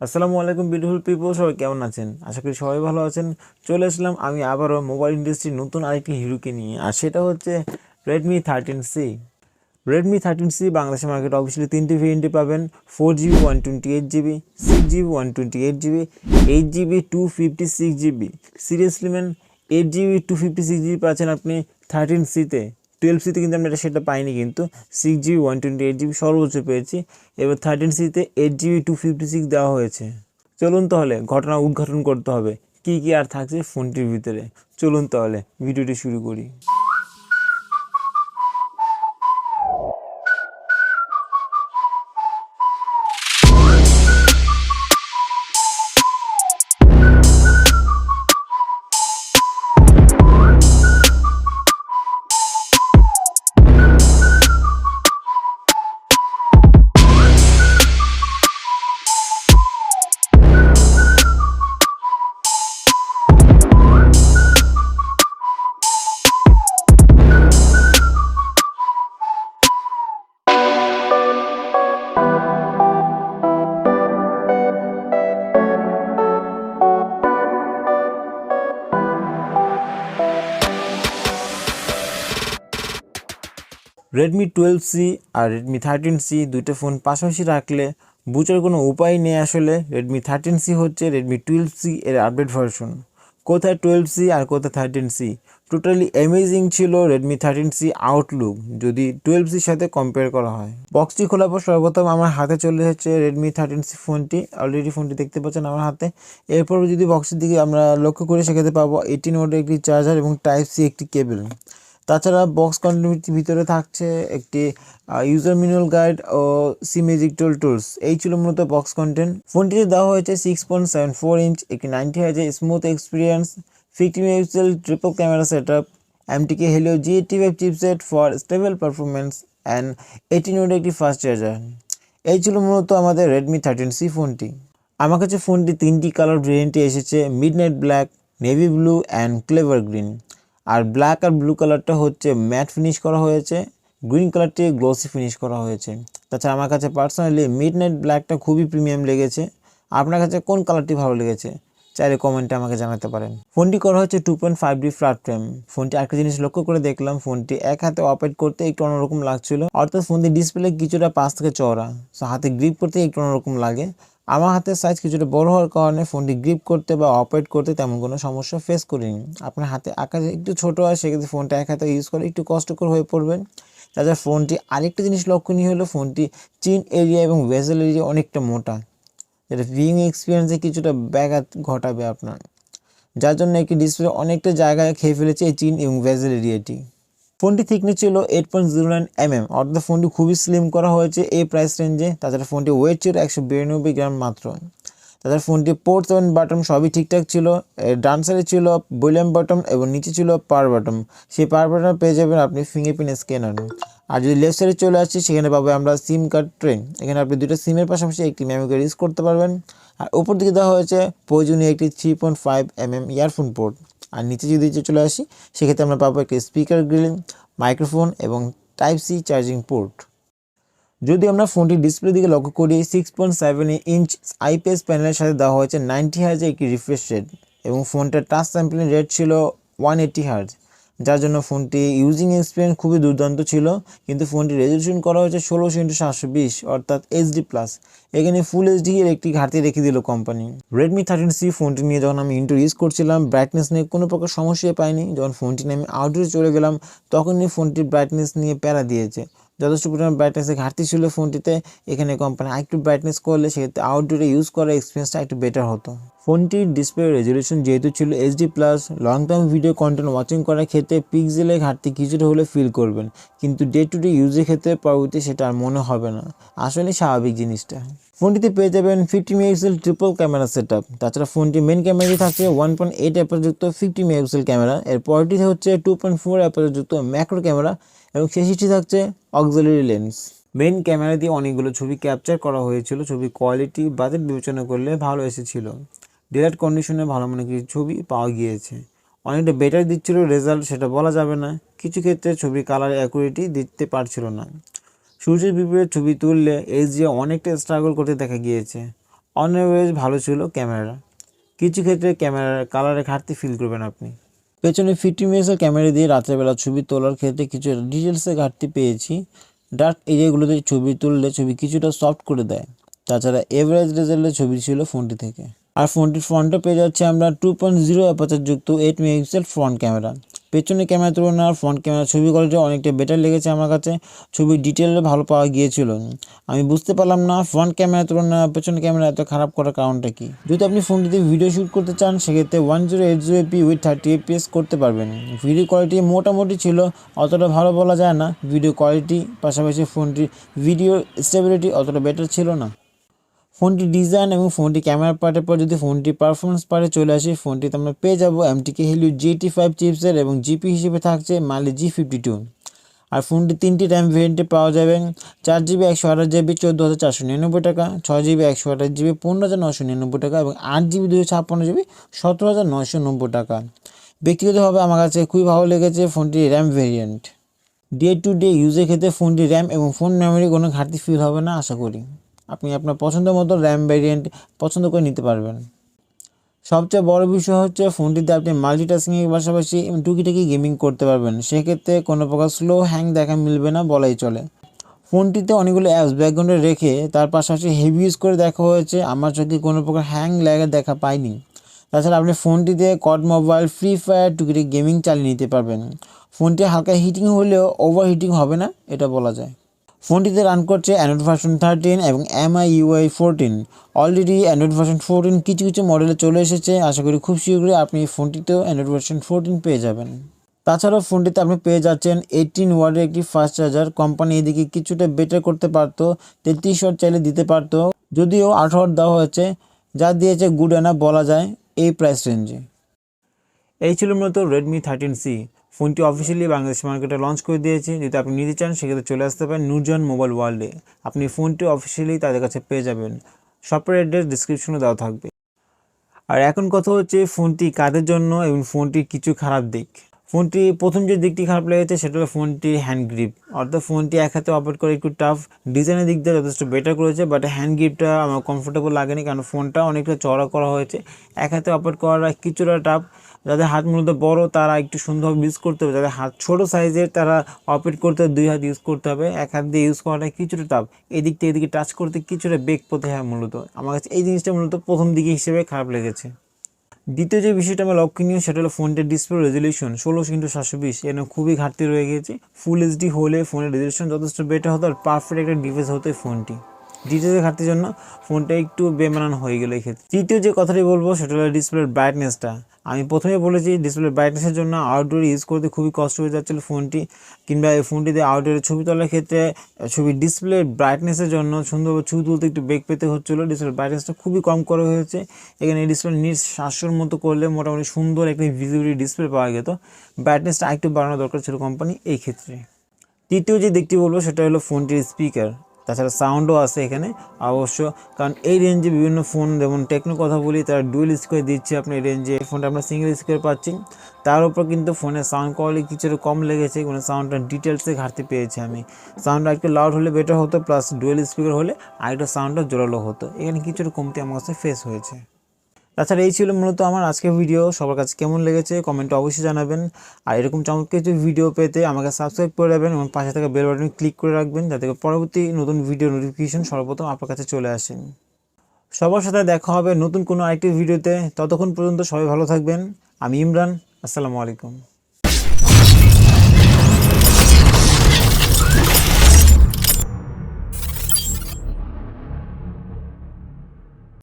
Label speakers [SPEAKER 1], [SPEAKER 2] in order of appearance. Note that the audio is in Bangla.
[SPEAKER 1] আসসালামু আলাইকুম বিউটিফুল পিপল, সবাই কেমন আছেন? আশা করি সবাই ভালো আছেন। চলে আসলাম আমি আবারও মোবাইল ইন্ডাস্ট্রির নতুন আরেকটি হিরোকে নিয়ে, আর সেটা হচ্ছে রেডমি 13C। রেডমি 13C বাংলাদেশের মার্কেটে অবশ্যই তিনটি ভেরিয়েন্টে পাবেন। 4GB 128GB, 6GB 128GB, 8GB 256GB। Seriously man, 8GB 256GB পাচ্ছেন আপনি 13Cতে। 12Cতে কিন্তু আমরা সেটা পাইনি, কিন্তু 6GB 128GB সর্বোচ্চ পেয়েছি। এবার 13Cতে 8GB 256 দেওয়া হয়েছে। চলুন তাহলে ঘটনা উদ্ঘাটন করতে হবে, কি কি আর থাকছে ফোনটির ভিতরে। চলুন তাহলে ভিডিওটি শুরু করি। রেডমি 12C আর রেডমি 13C দুইটা ফোন পাশাপাশি রাখলে বুঝার কোনো উপায় নেই। আসলে রেডমি 13C হচ্ছে রেডমি 12C এর আপডেট ভার্সন। কোথায় 12C আর কোথায় 13C? টোটালি অ্যামেজিং ছিল রেডমি 13C আউটলুক যদি 12Cর সাথে কম্পেয়ার করা হয়। বক্সটি খোলার পর সর্বপ্রথম আমার হাতে চলে এসেছে রেডমি 13C ফোনটি। অলরেডি ফোনটি দেখতে পাচ্ছেন আমার হাতে। এরপর যদি বক্সের দিকে আমরা লক্ষ্য করে সেখানে পাবো 18 ওয়াটের একটি চার্জার এবং টাইপ সি একটি কেবল। তাছাড়া বক্স কন্টেন্টের ভিতরে থাকছে একটি ইউজার ম্যানুয়াল গাইড ও সি ম্যাজিক টুলস। এই ছিল মূলত বক্স কন্টেন্ট। ফোনটিতে দেওয়া হয়েছে 6.74 ইঞ্চ একটি 90 হার্জের smooth experience, 50 megapixel triple camera setup, MTK Helio G85 chipset for stable performance and 18 ওয়াটের একটি ফাস্ট চার্জার। এই ছিল মূলত আমাদের রেডমি 13C ফোনটি। আমার কাছে ফোনটি তিনটি কালার ভেরিয়েন্টে এসেছে, midnight black, navy blue and clever green. আর ব্ল্যাক আর ব্লু কালারটা হচ্ছে ম্যাট ফিনিশ করা হয়েছে, গ্রিন কালারটি গ্লসি ফিনিশ করা হয়েছে। তাছাড়া আমার কাছে পার্সোনালি মিডনাইট ব্ল্যাকটা খুবই প্রিমিয়াম লেগেছে। আপনার কাছে কোন কালারটি ভালো লেগেছে চাইলে কমেন্টে আমাকে জানাতে পারেন। ফোনটি করা হচ্ছে 2.5D ফ্ল্যাট ফ্রেম। ফোনটি একটা জিনিস লক্ষ্য করে দেখলাম, ফোনটি এক হাতে অপারেট করতে একটু অন্যরকম লাগছিল, অর্থাৎ ফোনটি ডিসপ্লে কিছুটা পাশ থেকে চওড়া, সো হাতে গ্রিপ করতে একটু অন্যরকম লাগে। আমার হাতের সাইজ কিছুটা বড় হওয়ার কারণে ফোনটি গ্রিপ করতে বা অপারেট করতে তেমন কোনো সমস্যা ফেস করিনি। আপনার হাতে আকার একটু ছোটো হয়, সেক্ষেত্রে ফোনটা এক হাতে ইউজ করে একটু কষ্টকর হয়ে পড়বে। তাছাড়া ফোনটি আরেকটা জিনিস লক্ষণীয় হলো, ফোনটি চিন এরিয়া এবং ভেজেল এরিয়া অনেকটা মোটা, যেটা ভিউইং এক্সপিরিয়েন্সে কিছুটা ব্যাঘাত ঘটাবে আপনার, যার জন্য একটি ডিসপ্লে অনেকটা জায়গায় খেয়ে ফেলেছে এই চিন এবং ভেজেল এরিয়াটি। ফোনটি থিকনেস ছিল 8.09 mm, অর্থাৎ ফোনটি খুবই স্লিম করা হয়েছে এই প্রাইস রেঞ্জে। তাছাড়া ফোনটি ওয়েট ছিল 192 গ্রাম মাত্র। তাছাড়া ফোনটি পোর্ট 7 বাটন সবই ঠিকঠাক ছিল। ডান সাইডে ছিল ভলিউম বাটন এবং নিচে ছিল পাওয়ার বাটন। সেই পাওয়ার বাটন পেয়ে যাবেন আপনি ফিঙ্গারপ্রিন্ট স্ক্যানার। আর যদি লেফট সাইডে চলে আসছি, সেখানে পাবো আমরা সিম কার্ড ট্রে। এখানে আপনি দুটো সিমের পাশাপাশি একটি মেমোরি কার্ড ইউজ করতে পারবেন। আর উপর দিকে দেওয়া হয়েছে প্রয়োজনীয় একটি 3.5 mm ইয়ারফোন পোর্ট। আর নিচে যদি চলে আসি, সেক্ষেত্রে আমরা পাবো একটি স্পিকার গ্রিল, মাইক্রোফোন এবং টাইপ সি চার্জিং পোর্ট। যদি আমরা ফোনটির ডিসপ্লে দিকে লক্ষ্য করি, 6.7 ইঞ্চ আইপিএস প্যানেলের সাথে দেওয়া হয়েছে 90 হার্জের একটি রিফ্রেশ রেট এবং ফোনটার টাচ স্যাম্পলিং রেট ছিল 180 হার্জ, যার জন্য ফোনটি ইউজিং এক্সপিরিয়েন্স খুবই দুর্দান্ত ছিল। কিন্তু ফোনটি রেজলিউশন করা হয়েছে 16x720, অর্থাৎ HD+। এখানে ফুল এইচডি এর একটি ঘাটতি রেখে দিল কোম্পানি। রেডমি 13C ফোনটি নিয়ে যখন আমি ইউজ করছিলাম, ব্রাইটনেস নিয়ে কোনো প্রকার সমস্যাই পাইনি। যখন ফোনটি নিয়ে আমি আউটডোরে চলে গেলাম, তখনই ফোনটির ব্রাইটনেস নিয়ে প্যারা দিয়েছে। যথেষ্ট পরিমাণ ব্রাইটনেসের ঘাটতি ছিল ফোনটিতে। এখানে কোম্পানি আরেকটু ব্রাইটনেস করলে সেক্ষেত্রে আউটডোরে ইউজ করার এক্সপিরিয়েন্সটা একটু বেটার হতো। ফোনটির ডিসপ্লে রেজলিউশন যেহেতু ছিল HD+, long term video content watching করার ক্ষেত্রে পিক্সেলের ঘাটতি কিছুটা হলে ফিল করবেন, কিন্তু ডে টু ডে ইউজের ক্ষেত্রে পরবর্তী সেটা আর মনে হবে না। আসলে স্বাভাবিক জিনিসটা। ফোনটিতে পেয়ে যাবেন 50 মেগাপিক্সেল ট্রিপল ক্যামেরা সেটআপ। তাছাড়া ফোনটি মেন ক্যামেরাটি থাকছে 1.8 অ্যাপারচারযুক্ত 50 মেগাপিক্সেল ক্যামেরা। এর পরটি হচ্ছে 2.4 অ্যাপারচারযুক্ত ম্যাক্রো ক্যামেরা এবং শেষটি থাকছে অক্সিলারি লেন্স। মেইন ক্যামেরা দিয়ে অনেকগুলো ছবি ক্যাপচার করা হয়েছিল। ছবি কোয়ালিটি বাজেট বিবেচনা করলে ভালো এসেছিল। ডিলাইট কন্ডিশনে ভালো মনে কিছু ছবি পাওয়া গিয়েছে। অনেকটা বেটার দিচ্ছিল রেজাল্ট, সেটা বলা যাবে না। কিছু ক্ষেত্রে ছবি কালার অ্যাকুরেটি দিতে পারছিল না। সূর্যের বিপরীতে ছবি তুললে এইচডিআর অনেকটা স্ট্রাগল করতে দেখা গিয়েছে। অন এভারেজ ভালো ছিল ক্যামেরা। কিছু ক্ষেত্রে ক্যামেরার কালারে ঘাটতি ফিল করবেন আপনি। পেছনে 50 মেগাপিক্সেল ক্যামেরা দিয়ে রাত্রেবেলা ছবি তোলার ক্ষেত্রে কিছু ডিটেলসের ঘাটতি পেয়েছি। ডার্ক এরিয়াগুলোতে ছবি তুললে ছবি কিছুটা সফট করে দেয়। তাছাড়া এভারেজ রেজাল্টের ছবি ছিল ফোনটি থেকে। আর ফোনটির ফ্রন্টে পেয়ে যাচ্ছে আমরা 2.0 অ্যাপারচার যুক্ত 8 মেগাপিক্সেল ফ্রন্ট ক্যামেরা। পেছনের ক্যামেরার তুলনায় ফ্রন্ট ক্যামেরার ছবি কোয়ালিটি অনেকটা বেটার লেগেছে আমার কাছে। ছবির ডিটেলে ভালো পাওয়া গিয়েছিল। আমি বুঝতে পারলাম না ফ্রন্ট ক্যামেরার তুলনায় পেছনের ক্যামেরা এত খারাপ করার কারণটা কি। যদি আপনি ফোনটিতে ভিডিও শ্যুট করতে চান সেক্ষেত্রে 1080p উইথ 30 fps করতে পারবেন। ভিডিও কোয়ালিটি মোটামুটি ছিল, অতটা ভালো বলা যায় না। ভিডিও কোয়ালিটি পাশাপাশি ফোনটির ভিডিও স্টেবিলিটি অতটা বেটার ছিল না। ফোনটি ডিজাইন এবং ফোনটি ক্যামেরা পার্টের পর যদি ফোনটি পারফরমেন্স পার্টে চলে আসি, ফোনটিতে আমরা পেয়ে যাবো MTK Helio G85 চিপসের এবং জিপি হিসেবে থাকছে Mali G52। আর ফোনটি 3টি র্যাম ভেরিয়েন্টে পাওয়া যাবে, 4GB 128GB 14,499 টাকা, 6GB 128GB 15,999 টাকা এবং 8GB 256GB 17,990 টাকা। ব্যক্তিগতভাবে আমার কাছে খুবই ভালো লেগেছে ফোনটির RAM variant. Day to day ইউজের ক্ষেত্রে ফোনটির র্যাম এবং ফোন মেমোরি কোনো ঘাটতি ফিল হবে না আশা করি। আপনি আপনার পছন্দ মতো র্যাম ভেরিয়েন্ট পছন্দ করে নিতে পারবেন। সবচেয়ে বড় বিষয় হচ্ছে ফোনটিতে আপনি মাল্টিটাস্কিংয়ের পাশাপাশি টুকিটাকি গেমিং করতে পারবেন। সেক্ষেত্রে কোনো প্রকার স্লো হ্যাং দেখা মিলবে না বলাই চলে। ফোনটিতে অনেকগুলো অ্যাপস ব্যাকগ্রাউন্ডে রেখে তার পাশাপাশি হেভি ইউজ করে দেখা হয়েছে, আমার চোখে কোনো প্রকার হ্যাং ল্যাগের দেখা পাইনি। তাছাড়া আপনি ফোনটিতে কড মোবাইল, ফ্রি ফায়ার, টুকিটাকি গেমিং চালিয়ে নিতে পারবেন। ফোনটি হালকা হিটিং হলেও ওভার হিটিং হবে না, এটা বলা যায়। ফোনটিতে রান করছে অ্যান্ড্রয়েড ভার্সন 13 এবং MIUI 14। অলরেডি অ্যান্ড্রয়েড ভার্সন 14 কিছু কিছু মডেলে চলে এসেছে। আশা করি খুব শীঘ্রই আপনি ফোনটিতেও অ্যান্ড্রয়েড ভার্সন 14 পেয়ে যাবেন। তাছাড়াও ফোনটিতে আপনি পেয়ে যাচ্ছেন 18 ওয়াটের একটি ফাস্ট চার্জার। কোম্পানি এদিকে কিছুটা বেটার করতে পারতো, 33 ওয়াট চাইলে দিতে পারতো, যদিও 8 ওয়াট দেওয়া হয়েছে, যা দিয়েছে গুড এনাফ বলা যায় এই প্রাইস রেঞ্জে। এই ছিল মূলত Redmi 13C। ফোনটি অফিসিয়ালি বাংলাদেশ মার্কেটে লঞ্চ করে দিয়েছে। যদি আপনি নিতে চান সেক্ষেত্রে চলে আসতে পারেন নুরজাহান মোবাইল ওয়ার্ল্ডে। আপনি ফোনটি অফিসিয়ালি তাদের কাছে পেয়ে যাবেন। শপের অ্যাড্রেস ডিসক্রিপশনে দেওয়া থাকবে। আর এখন কথা হচ্ছে ফোনটি কাদের জন্য এবং ফোনটির কিছু খারাপ দিক। ফোনটি প্রথম যে দিকটি খারাপ লেগেছে সেটা হলো ফোনটির হ্যান্ড গ্রিপ। অর্থাৎ ফোনটি এক হাতে অপারেট করে একটু টাফ। ডিজাইনের দিক দিয়ে যথেষ্ট বেটার করেছে, বাট হ্যান্ড গ্রিপটা আমার কমফোর্টেবল লাগেনি, কারণ ফোনটা অনেকটা চড়া করা হয়েছে। এক হাতে অপারেট করা কিছুটা টাফ। যাদের হাত মূলত বড় তারা একটু সুন্দরভাবে ইউজ করতে হবে, যাদের হাত ছোটো সাইজের তারা অপারেট করতে 2 হাত ইউজ করতে হবে। এক হাত দিয়ে ইউজ করাটা কিছুটা টাফ। এদিক থেকে এদিকে টাচ করতে কিছুটা বেগ পেতে হয় মূলত। আমার কাছে এই জিনিসটা মূলত প্রথম দিকে হিসেবে খারাপ লেগেছে। দ্বিতীয় যে বিষয়টা আমার লক্ষণীয় সেটা হলো ফোনটির ডিসপ্লে রেজলিউশন 16x720, এর খুবই ঘাটতি রয়ে গিয়েছে। ফুল এইচডি হলে ফোনের রেজলিউশন যথেষ্ট বেটার হতো আর পারফেক্ট একটা ডিভাইস হতো এই ফোনটি। ডিটেলসের ঘাটতির জন্য ফোনটা একটু বেমানান হয়ে গেল এই ক্ষেত্রে। তৃতীয় যে কথাটি বলবো সেটা হলো ডিসপ্লের ব্রাইটনেসটা। আমি প্রথমে বলেছি ডিসপ্লে ব্রাইটনেসের জন্য আউটডোরে ইউজ করতে খুবই কষ্ট হয়ে যাচ্ছিলো ফোনটি, কিংবা এই ফোনটিতে আউটডোরে ছবি তোলার ক্ষেত্রে ছবি ডিসপ্লে ব্রাইটনেসের জন্য সুন্দরভাবে ছবি তুলতে একটু বেগ পেতে হচ্ছিলো। ডিসপ্লে ব্রাইটনেসটা খুবই কম করা হয়েছে। এখানে ডিসপ্লে নিট 700-র মতো করলে মোটামুটি সুন্দর একটা ভিজিবিলিটি ডিসপ্লে পাওয়া যেত। ব্রাইটনেসটা আরেকটু বাড়ানো দরকার ছিল কোম্পানি এই ক্ষেত্রে। তৃতীয় যে দিকটি বলবো সেটা হলো ফোনটির স্পিকার। তাছাড়া সাউন্ডও আছে এখানে অবশ্য, কারণ এই রেঞ্জে বিভিন্ন ফোন যেমন টেকনো কথা বলি তারা ডুয়েল স্পিকার দিচ্ছে। আপনি এই রেঞ্জে ফোনটা আমরা সিঙ্গেল স্পিকার পাচ্ছি। তার উপর কিন্তু ফোনের সাউন্ড কোয়ালিটি কিছুটা কম লেগেছে, কোনো সাউন্ডটা ডিটেলসে ঘাটতি পেয়েছি আমি। সাউন্ডটা একটু লাউড হলে বেটার হতো, প্লাস ডুয়েল স্পিকার হলে আরেকটা সাউন্ডটা জোরালো হতো। এখানে কিছুটা কমতি আমার কাছে ফেস হয়েছে। তাছাড়া এই ছিল মূলত আমার আজকের ভিডিও। সবার কাছে কেমন লেগেছে কমেন্টে অবশ্যই জানাবেন। আর এরকম চমৎকার কিছু ভিডিও পেতে আমাকে সাবস্ক্রাইব করে রাখবেন এবং পাশে থাকা বেল বাটনে ক্লিক করে রাখবেন, যাতে পরবর্তী নতুন ভিডিও নোটিফিকেশন সর্বপ্রথম আপনার কাছে চলে আসেন। সবার সাথে দেখা হবে নতুন কোনো আরেকটি ভিডিওতে। ততক্ষণ পর্যন্ত সবাই ভালো থাকবেন। আমি ইমরান, আসসালামু আলাইকুম।